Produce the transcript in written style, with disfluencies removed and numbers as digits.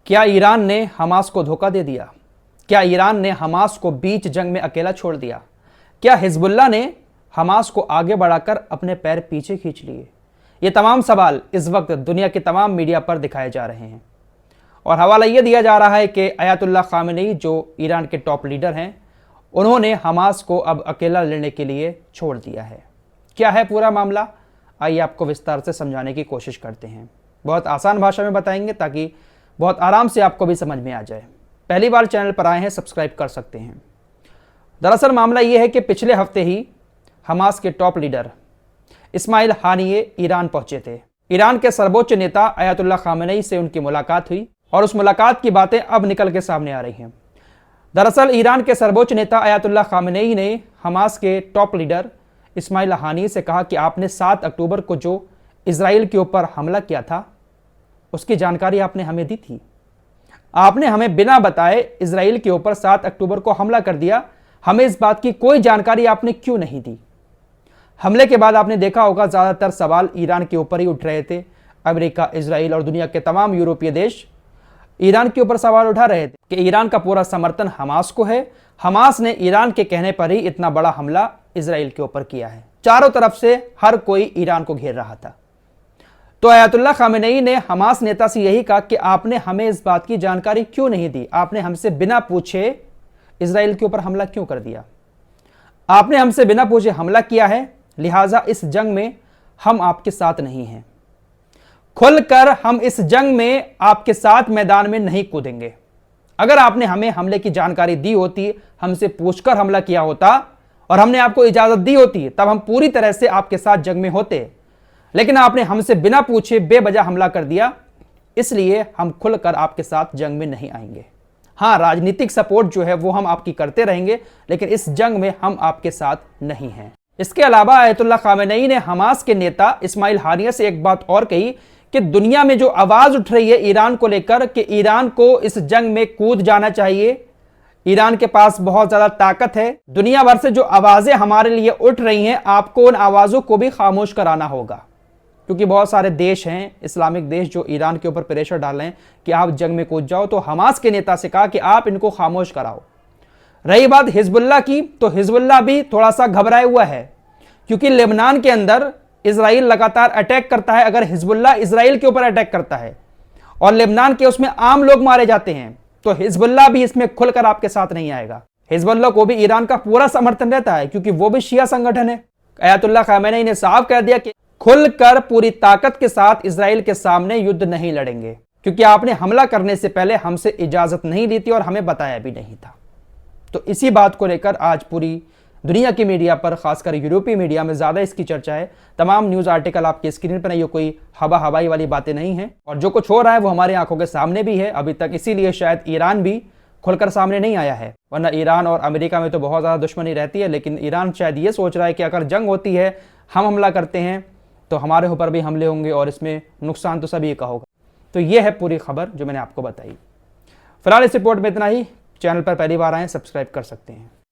क्या ईरान ने हमास को धोखा दे दिया? क्या ईरान ने हमास को बीच जंग में अकेला छोड़ दिया? क्या हिजबुल्लाह ने हमास को आगे बढ़ाकर अपने पैर पीछे खींच लिए? ये तमाम सवाल इस वक्त दुनिया के तमाम मीडिया पर दिखाए जा रहे हैं और हवाला ये दिया जा रहा है कि अयातुल्लाह खामेनी जो ईरान के टॉप लीडर हैं, उन्होंने हमास को अब अकेला लड़ने के लिए छोड़ दिया है। क्या है पूरा मामला, आइए आपको विस्तार से समझाने की कोशिश करते हैं। बहुत आसान भाषा में बताएंगे ताकि बहुत आराम से आपको भी समझ में आ जाए। पहली बार चैनल पर आए हैं, सब्सक्राइब कर सकते हैं। दरअसल मामला ये है कि पिछले हफ्ते ही हमास के top leader Ismail Haniyeh Iran पहुंचे थे। ईरान के सर्वोच्च नेता अयातुल्लाह खामेनी से उनकी मुलाकात हुई और उस मुलाकात की बातें अब निकल के सामने आ रही हैं। दरअसल ईरान के सर्वोच्च नेता अयातुल्लाह खामेनी ने हमास के टॉप लीडर इस्माइल हानिये से कहा कि आपने 7 अक्टूबर को जो इजराइल के ऊपर हमला किया था उसकी जानकारी आपने हमें दी थी। आपने हमें बिना बताए इजराइल के ऊपर 7 अक्टूबर को हमला कर दिया। हमें इस बात की कोई जानकारी आपने क्यों नहीं दी? हमले के बाद आपने देखा होगा ज़्यादातर सवाल ईरान के ऊपर ही उठ रहे थे। अमेरिका, इजराइल और दुनिया के तमाम यूरोपीय देश ईरान के ऊपर सवाल उठा रहे थे कि ईरान का पूरा समर्थन हमास को है। हमास ने ईरान के कहने पर ही इतना बड़ा हमला इजराइल के ऊपर किया है। चारों तरफ से हर कोई ईरान को घेर रहा था। तो अयातुल्लाह खामेनी ने हमास नेता से यही कहा कि आपने हमें इस बात की जानकारी क्यों नहीं दी? आपने हमसे बिना पूछे इजराइल के ऊपर हमला क्यों कर दिया? आपने हमसे बिना पूछे हमला किया है, लिहाजा इस जंग में हम आपके साथ नहीं हैं। खुलकर हम इस जंग में आपके साथ मैदान में नहीं कूदेंगे। अगर आपने हमें हमले की जानकारी दी होती, हमसे पूछकर हमला किया होता और हमने आपको इजाजत दी होती, तब हम पूरी तरह से आपके साथ जंग में होते। लेकिन आपने हमसे बिना पूछे बेवजह हमला कर दिया, इसलिए हम खुलकर आपके साथ जंग में नहीं आएंगे। हाँ, राजनीतिक सपोर्ट जो है वो हम आपकी करते रहेंगे, लेकिन इस जंग में हम आपके साथ नहीं हैं। इसके अलावा अयातुल्लाह खामेनी ने हमास के नेता इस्माइल हानिये से एक बात और कही कि दुनिया में जो आवाज उठ रही है ईरान को लेकर कि ईरान को इस जंग में कूद जाना चाहिए, ईरान के पास बहुत ज्यादा ताकत है। दुनिया भर से जो आवाजें हमारे लिए उठ रही हैं, आपको उन आवाजों को भी खामोश कराना होगा, क्योंकि बहुत सारे देश हैं, इस्लामिक देश, जो ईरान के ऊपर प्रेशर डाल रहे हैं कि आप जंग में कूद जाओ। तो हमास के नेता से कहा कि आप इनको खामोश कराओ। रही बात हिजबुल्लाह की, तो हिजबुल्लाह भी थोड़ा सा घबराया हुआ है, क्योंकि लेबनान के अंदर इजराइल लगातार अटैक करता है। अगर हिजबुल्लाह इजराइल के ऊपर अटैक करता है और लेबनान के उसमें आम लोग मारे जाते हैं, तो हिजबुल्लाह भी इसमें खुलकर आपके साथ नहीं आएगा। हिजबुल्लाह को भी ईरान का पूरा समर्थन रहता है, क्योंकि वो भी शिया संगठन है। अयातुल्लाह खामेनी ने साफ कह दिया कि खुलकर पूरी ताकत के साथ इजराइल के सामने युद्ध नहीं लड़ेंगे, क्योंकि आपने हमला करने से पहले हमसे इजाजत नहीं ली थी और हमें बताया भी नहीं था। तो इसी बात को लेकर आज पूरी दुनिया की मीडिया पर, खासकर यूरोपीय मीडिया में ज्यादा इसकी चर्चा है। तमाम न्यूज आर्टिकल आपकी स्क्रीन पर नहीं, ये कोई हवाई वाली बातें नहीं है और जो कुछ हो रहा है वो हमारी आंखों के सामने भी है अभी तक। इसीलिए शायद ईरान भी खुलकर सामने नहीं आया है, वरना ईरान और अमेरिका में तो बहुत ज्यादा दुश्मनी रहती है। लेकिन ईरान शायद ये सोच रहा है कि अगर जंग होती है, हम हमला करते हैं, तो हमारे ऊपर भी हमले होंगे और इसमें नुकसान तो सभी का होगा। तो ये है पूरी खबर जो मैंने आपको बताई। फिलहाल इस रिपोर्ट में इतना ही। चैनल पर पहली बार आए, सब्सक्राइब कर सकते हैं।